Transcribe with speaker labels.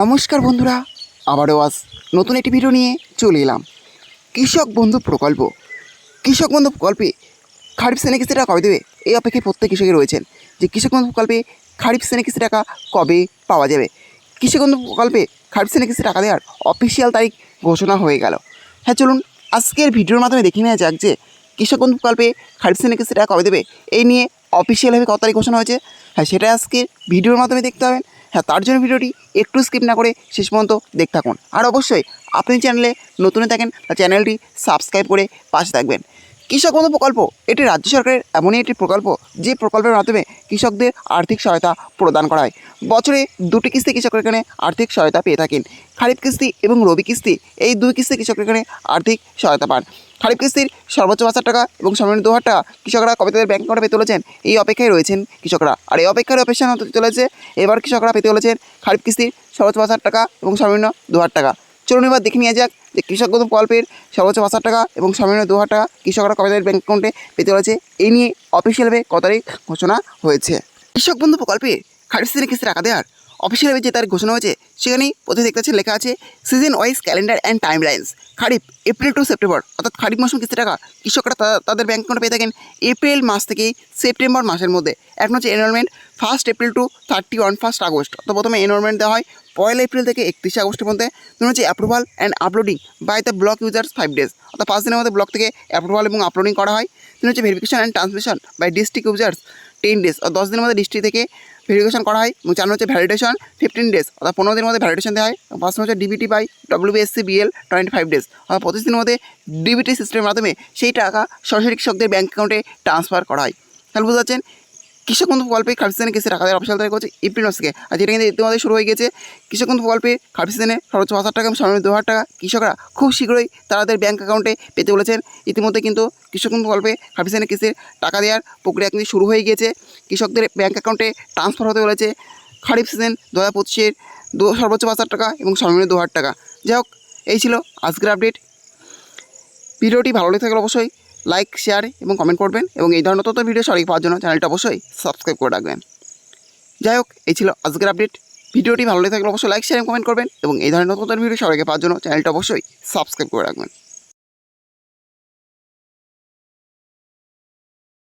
Speaker 1: নমস্কার বন্ধুরা, আবারও আজ নতুন একটি ভিডিও নিয়ে চলে এলাম। কৃষক বন্ধু প্রকল্প প্রকল্পে খারিফ শ্রেণী কিস্তি টাকা কবে দেবে এই অপেক্ষায় প্রত্যেক কৃষকের রয়েছেন যে কৃষক বন্ধু প্রকল্পে খারিফ শ্রেণী কিস্তি টাকা কবে পাওয়া যাবে। কৃষক বন্ধু প্রকল্পে খারিফ শ্রেণী কিস্তি টাকা দেওয়ার অফিসিয়াল তারিখ ঘোষণা হয়ে গেল। হ্যাঁ, চলুন আজকের ভিডিওর মাধ্যমে দেখে নেওয়া যাক যে কৃষক বন্ধু প্রকল্পে খারিফ শ্রেণী কিস্তি টাকা কবে দেবে এই নিয়ে অফিসিয়ালভাবে কত তারিখ ঘোষণা হয়েছে। হ্যাঁ, সেটা আজকের ভিডিওর মাধ্যমে দেখতে হবেন। হ্যাঁ, তার জন্য ভিডিওটি একটু স্কিপ না করে শেষ পর্যন্ত দেখতে থাকুন। আর অবশ্যই আপনি চ্যানেলে নতুন থাকেন তা চ্যানেলটি সাবস্ক্রাইব করে পাশে থাকবেন। কৃষক বন্ধু প্রকল্প এটি রাজ্য সরকারের এমনই একটি প্রকল্প যে প্রকল্পের মাধ্যমে কৃষকদের আর্থিক সহায়তা প্রদান করা হয়। বছরে দুটি কিস্তি কৃষকের এখানে আর্থিক সহায়তা পেয়ে থাকেন। খারিফ কিস্তি এবং রবি কিস্তি এই দুই কিস্তি কৃষকের এখানে আর্থিক সহায়তা পান। খারিফ কিস্তির সর্বোচ্চ 5,000 টাকা এবং সর্বনিম্ন 2,000 টাকা কৃষকরা কবে তাদের ব্যাংক অ্যাকাউন্টে পেতে চলেছেন এই অপেক্ষায় রয়েছেন কৃষকরা। আর এই অপেক্ষার অপেক্ষা হতে চলেছে এবার কৃষকরা পেতে চলেছেন খারিফ কিস্তির সর্বোচ্চ 5,000 টাকা এবং সর্বনিম্ন 2,000 টাকা। চলুন এবার দেখে নিয়ে যাক যে কৃষক বন্ধু প্রকল্পের সর্বোচ্চ 5,000 টাকা এবং সর্বনিম্ন 2,000 টাকা কৃষকরা কবে তাদের ব্যাংক অ্যাকাউন্টে পেতে চলেছে এই নিয়ে অফিসিয়ালভাবে কত তারিখ ঘোষণা হয়েছে। কৃষক বন্ধু প্রকল্পে খারিফ শ্রেণী কিস্তি টাকা দেওয়ার অফিসিয়ালভাবে যে তারিখ ঘোষণা হয়েছে সেখানেই প্রতি দেখতে পাচ্ছেন লেখা আছে season wise calendar and timelines. Kharif April to September অর্থাৎ খারিফ মৌসুম কিস্তি টাকা কৃষকরা তাদের ব্যাংক অ্যাকাউন্টে পেয়ে থাকেন এপ্রিল মাস থেকে সেপ্টেম্বর মাসের মধ্যে। এখন হচ্ছে এনরোলমেন্ট 1 এপ্রিল টু 1 আগস্ট। তো প্রথমে এনরোলমেন্ট দেওয়া হয় 1 এপ্রিল থেকে 31 আগস্টের মধ্যে। হচ্ছে approval and uploading by the block users 5 days, অর্থাৎ 5 দিনের মধ্যে ব্লক থেকে অ্যাপ্রুভাল এবং আপলোডিং করা হয়। হচ্ছে verification and transmission by district users 10 days, আর 10 দিনের মধ্যে ডিস্ট্রিক্ট থেকে ভেরিফিকেশন করা হয়। এবং 4 হচ্ছে ভ্যালিডেশন 15 days, অর্থাৎ 15 দিনের মধ্যে ভ্যালিডেশন দেওয়া হয়। 5 হচ্ছে DBT by WBSC BL 25 days, অর্থাৎ 25 দিনের মধ্যে ডিবিটি সিস্টেমের মাধ্যমে সেই টাকা সরাসরি কৃষকদের ব্যাঙ্ক অ্যাকাউন্টে ট্রান্সফার করা হয়। তাহলে বুঝতে পারছেন কৃষক বন্ধু প্রকল্পে খারিফ সিজনে কিস্তি টাকা দেওয়ার অফিসিয়াল তারিখ হচ্ছে এপ্রিল মাস থেকে, আর যেটা কিন্তু ইতিমধ্যে শুরু হয়ে গেছে। কৃষক বন্ধু প্রকল্পে খারিফ সিজনে সর্বোচ্চ 5,000 টাকা এবং সর্বনিম্ন 2,000 টাকা কৃষকরা খুব শীঘ্রই তাদের ব্যাঙ্ক অ্যাকাউন্টে পেতে বলেছেন। ইতিমধ্যে কিন্তু কৃষক বন্ধু প্রকল্পে খারিফ সিজনে কিস্তির টাকা দেওয়ার প্রক্রিয়া কিন্তু শুরু হয়ে গিয়েছে। কৃষকদের ব্যাঙ্ক অ্যাকাউন্টে ট্রান্সফার হতে বলেছে খারিফ সিজন 2025-এর সর্বোচ্চ 5,000 টাকা এবং সর্বনিম্ন 2,000 টাকা। যাই হোক, এই ছিল আজকের আপডেট। ভিডিওটি ভালো লেগে থাকলে অবশ্যই লাইক, শেয়ার এবং কমেন্ট করবেন এবং এই ধরনের তথ্য ভিডিও সঠিক পাওয়ার জন্য চ্যানেলটা অবশ্যই সাবস্ক্রাইব করে রাখবেন। যাই হোক, এই ছিল আজকের আপডেট। ভিডিওটি ভালো লেগে থাকলে অবশ্যই লাইক, শেয়ার এবং কমেন্ট করবেন এবং এই ধরনের নতুন ভিডিও সবাইকে পাওয়ার জন্য চ্যানেলটা অবশ্যই সাবস্ক্রাইব করে রাখবেন।